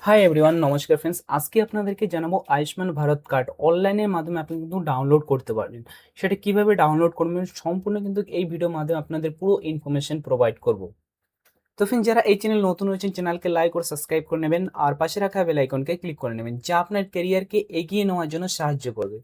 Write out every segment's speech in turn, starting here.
Hi everyone, নমস্কার friends. আজকে আপনাদেরকে জানাবো আয়ুষ্মান ভারত কার্ড অনলাইনের মাধ্যমে আপনি কিন্তু ডাউনলোড করতে পারবেন। সেটা কিভাবে ডাউনলোড করবেন সম্পূর্ণ কিন্তু এই ভিডিওর মাধ্যমে আপনাদের পুরো ইনফরমেশন প্রোভাইড করব। তো ফ্রেন্ডস, যারা এই চ্যানেল নতুন হয়েছেন চ্যানেলকে লাইক ও সাবস্ক্রাইব করে নেবেন আর পাশে রাখা বেল আইকনকে ক্লিক করে নেবেন, যা আপনার ক্যারিয়ারকে এগিয়ে নেওয়ার জন্য সাহায্য করবে।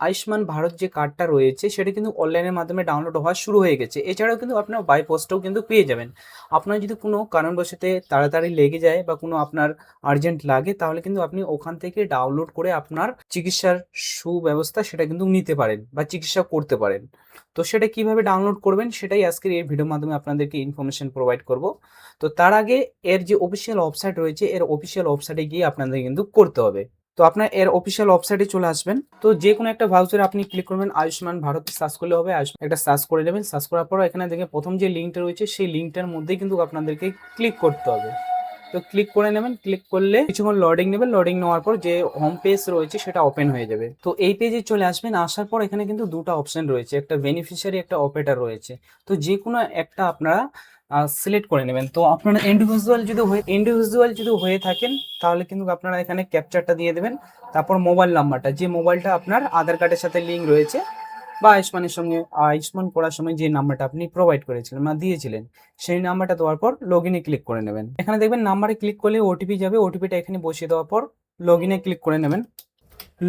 আয়ুষ্মান ভারত যে কার্ডটা রয়েছে সেটা কিন্তু অনলাইনের মাধ্যমে ডাউনলোড হওয়া শুরু হয়ে গেছে। এছাড়াও কিন্তু আপনার বাই পোস্টেও কিন্তু পেয়ে যাবেন। আপনার যদি কোনো কারণবশতে তাড়াতাড়ি লেগে যায় বা কোনো আপনার আর্জেন্ট লাগে, তাহলে কিন্তু আপনি ওখান থেকে ডাউনলোড করে আপনার চিকিৎসার সুব্যবস্থা সেটা কিন্তু নিতে পারেন বা চিকিৎসা করতে পারেন। তো সেটা কিভাবে ডাউনলোড করবেন সেটাই আজকের এই ভিডিওর মাধ্যমে আপনাদেরকে ইনফরমেশন প্রোভাইড করব। তো তার আগে এর যে অফিসিয়াল ওয়েবসাইট রয়েছে, এর অফিসিয়াল ওয়েবসাইটে গিয়ে আপনাদের কিন্তু করতে হবে। তো আপনার এর অফিসিয়াল ওয়েবসাইটে চলে আসবেন। তো যে কোনো একটা ব্রাউজারে আপনি ক্লিক করবেন, আয়ুষ্মান ভারত সার্চ করলে হবে। একটা সার্চ করে নেবেন। সার্চ করার পর এখানে দেখে প্রথম যে লিঙ্কটা রয়েছে সেই লিঙ্কটার মধ্যেই কিন্তু আপনাদেরকে ক্লিক করতে হবে। তো ক্লিক করে নেবেন। ক্লিক করলে কিছুক্ষণ লোডিং নেবেন। লোডিং নেওয়ার পর যে হোম পেজ রয়েছে সেটা ওপেন হয়ে যাবে। তো এই পেজে চলে আসবেন। আসার পর এখানে কিন্তু দুটো অপশন রয়েছে, একটা বেনিফিশিয়ারি, একটা অপারেটর রয়েছে। তো যে কোনো একটা আপনারা সিলেক্ট করে নেবেন। তো আপনারা ইন্ডিভিজুয়াল যদি হয়ে থাকেন তাহলে কিন্তু আপনারা এখানে ক্যাপচারটা দিয়ে দেবেন। তারপর মোবাইল নাম্বারটা, যে মোবাইলটা আপনার আধার কার্ডের সাথে লিঙ্ক রয়েছে বা আয়ুষ্মান করার সময় যে নাম্বারটা আপনি প্রোভাইড করেছিলেন বা দিয়েছিলেন, সেই নাম্বারটা দেওয়ার পর লগ ইনে ক্লিক করে নেবেন। এখানে দেখবেন নাম্বারে ক্লিক করলে ওটিপি যাবে। ওটিপিটা এখানে বসিয়ে দেওয়ার পর লগ ইনে ক্লিক করে নেবেন।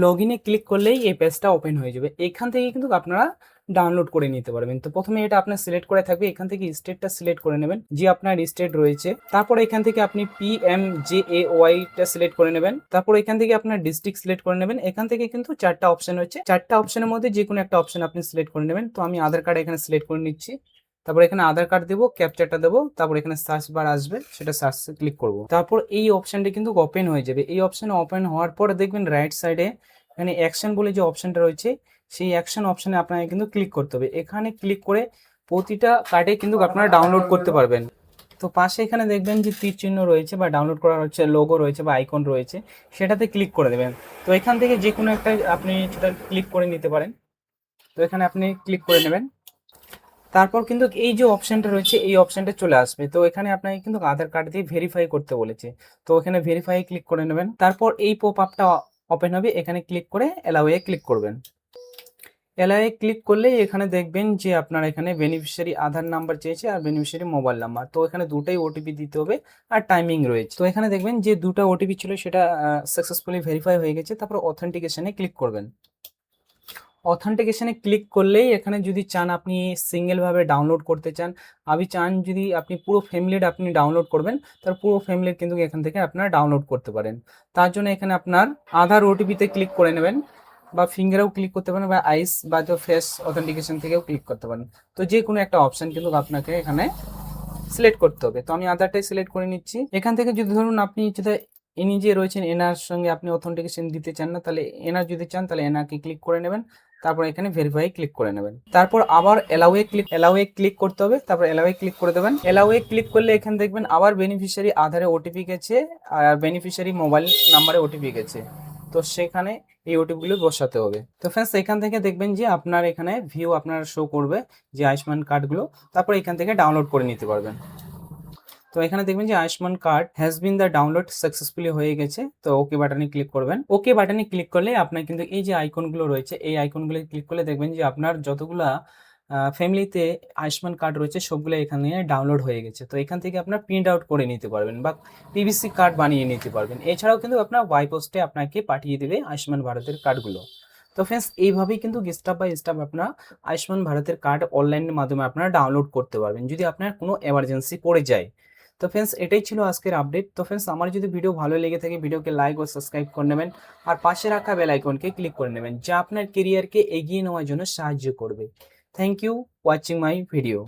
লগ ইনে ক্লিক করলেই এই পেজটা ওপেন হয়ে যাবে। এখান থেকে কিন্তু আপনারা ডাউনলোড করে নিতে পারবেন। তো প্রথমে এটা আপনার সিলেক্ট করে থাকবে। এখান থেকে স্টেটটা সিলেক্ট করে নেবেন, যে আপনার স্টেট রয়েছে। তারপর এখান থেকে আপনি PMJAY-টা সিলেক্ট করে নেবেন। তারপর এখান থেকে আপনার ডিস্ট্রিক্ট সিলেক্ট করে নেবেন। এখান থেকে কিন্তু চারটা অপশন হচ্ছে, চারটা অপশনের মধ্যে যে কোনো একটা অপশন আপনি সিলেক্ট করে নেবেন। তো আমি আধার কার্ড এখানে সিলেক্ট করে নিচ্ছি। তারপর এখানে আধার কার্ড দেবো, ক্যাপচারটা দেবো, তারপর এখানে সার্চ বার আসবে, সেটা সার্চে ক্লিক করব। তারপর এই অপশনটি কিন্তু ওপেন হয়ে যাবে। এই অপশন ওপেন হওয়ার পর দেখবেন রাইট সাইডে এখানে অ্যাকশন বলে যে অপশনটা রয়েছে, সেই অ্যাকশন অপশনে আপনাকে কিন্তু ক্লিক করতে হবে। এখানে ক্লিক করে প্রতিটা কার্ডে কিন্তু আপনারা ডাউনলোড করতে পারবেন। তো পাশে এখানে দেখবেন যে তীর চিহ্ন রয়েছে বা ডাউনলোড করার হচ্ছে লোগো রয়েছে বা আইকন রয়েছে, সেটাতে ক্লিক করে দেবেন। তো এখান থেকে যে কোনো একটা আপনি সেটা ক্লিক করে নিতে পারেন। তো এখানে আপনি ক্লিক করে নেবেন। তারপর কিন্তু এই যে অপশনটা রয়েছে এই অপশনটা চলে আসবে। তো এখানে আপনাকে কিন্তু আধার কার্ড দিয়ে ভেরিফাই করতে বলেছে। তো এখানে ভেরিফাই ক্লিক করে নেবেন। তারপর এই পপ আপটা ওপেন হবে, এখানে ক্লিক করে অ্যালাউ এ ক্লিক করবেন। অ্যালাউ এ ক্লিক করলে এখানে দেখবেন যে আপনার এখানে বেনিফিশিয়ারি আধার নাম্বার চেয়েছে আর বেনিফিশিয়ারি মোবাইল নাম্বার। তো এখানে দুটাই ওটিপি দিতে হবে আর টাইমিং রয়েছে। তো এখানে দেখবেন যে দুটা ওটিপি ছিল সেটা সাকসেসফুলি ভেরিফাই হয়ে গেছে। তারপর অথেন্টিকেশনে ক্লিক করবেন। অথেন্টিকেশনে ক্লিক করলেই এখানে যদি চান আপনি সিঙ্গেলভাবে ডাউনলোড করতে চান, আমি চান যদি আপনি পুরো ফ্যামিলির আপনি ডাউনলোড করবেন, তার পুরো ফ্যামিলির কিন্তু এখান থেকে আপনারা ডাউনলোড করতে পারেন। তার জন্য এখানে আপনার আধার ওটিপিতে ক্লিক করে নেবেন বা ফিঙ্গারেও ক্লিক করতে পারেন বা আইস বা ফেস অথেন্টিকেশন থেকেও ক্লিক করতে পারেন। তো যে কোনো একটা অপশন কিন্তু আপনাকে এখানে সিলেক্ট করতে হবে। তো আমি আধারটাই সিলেক্ট করে নিচ্ছি। এখান থেকে যদি ধরুন আপনি যেটা ইনি যে রয়েছেন এনার সঙ্গে আপনি অথেন্টিকেশন দিতে চান না, তাহলে এনার যদি চান তাহলে এনাকে ক্লিক করে নেবেন। তারপর এখানে ভেরিফাই ক্লিক করে নেবেন। তারপর আবার অ্যালাউ এ ক্লিক করতে হবে। তারপর অ্যালাউ এ ক্লিক করে দেবেন। অ্যালাউ এ ক্লিক করলে এখানে দেখবেন আবার বেনিফিশিয়ারি আধারে ওটিপি গেছে আর বেনিফিশিয়ারি মোবাইল নাম্বারে ওটিপি গেছে। তো সেখানে এই ওটিপিগুলো বসাতে হবে। তো ফ্রেন্ডস, এখান থেকে দেখবেন যে আপনার এখানে ভিউ আপনার শো করবে যে আয়ুষ্মান কার্ডগুলো। তারপর এখান থেকে ডাউনলোড করে নিতে পারবেন। তো এখানে দেখবেন যে Ayushman card has been the download successfully হয়ে গেছে। তো ওকে বাটনে ক্লিক করবেন। ওকে বাটনে ক্লিক করলে আপনার কিন্তু এই যে আইকনগুলো রয়েছে এই আইকনগুলো ক্লিক করলে দেখবেন যে আপনার যতগুলা ফ্যামিলিতে আয়ুষ্মান কার্ড রয়েছে সবগুলো এখানে ডাউনলোড হয়ে গেছে। তো এখান থেকে আপনার প্রিন্ট আউট করে নিতে পারবেন বা পিভিসি কার্ড বানিয়ে নিতে পারবেন। এছাড়াও কিন্তু আপনার বাই পোস্টে আপনাকে পাঠিয়ে দেবে আয়ুষ্মান ভারতের কার্ডগুলো। তো ফ্রেন্ডস, এইভাবেই কিন্তু স্টেপ বাই স্টেপ আপনারা আয়ুষ্মান ভারতের কার্ড অনলাইনের মাধ্যমে আপনারা ডাউনলোড করতে পারবেন যদি আপনার কোনো এমার্জেন্সি পড়ে যায়। তো ফ্রেন্ডস, এটাই ছিল আজকের আপডেট। তো ফ্রেন্ডস, আমার যদি ভিডিও ভালো লেগে থাকে ভিডিওকে লাইক ও সাবস্ক্রাইব করে নেবেন আর পাশে রাখা বেল আইকনকে ক্লিক করে নেবেন, যা আপনার কেরিয়ারকে এগিয়ে নেওয়ার জন্য সাহায্য করবে। Thank you watching my video.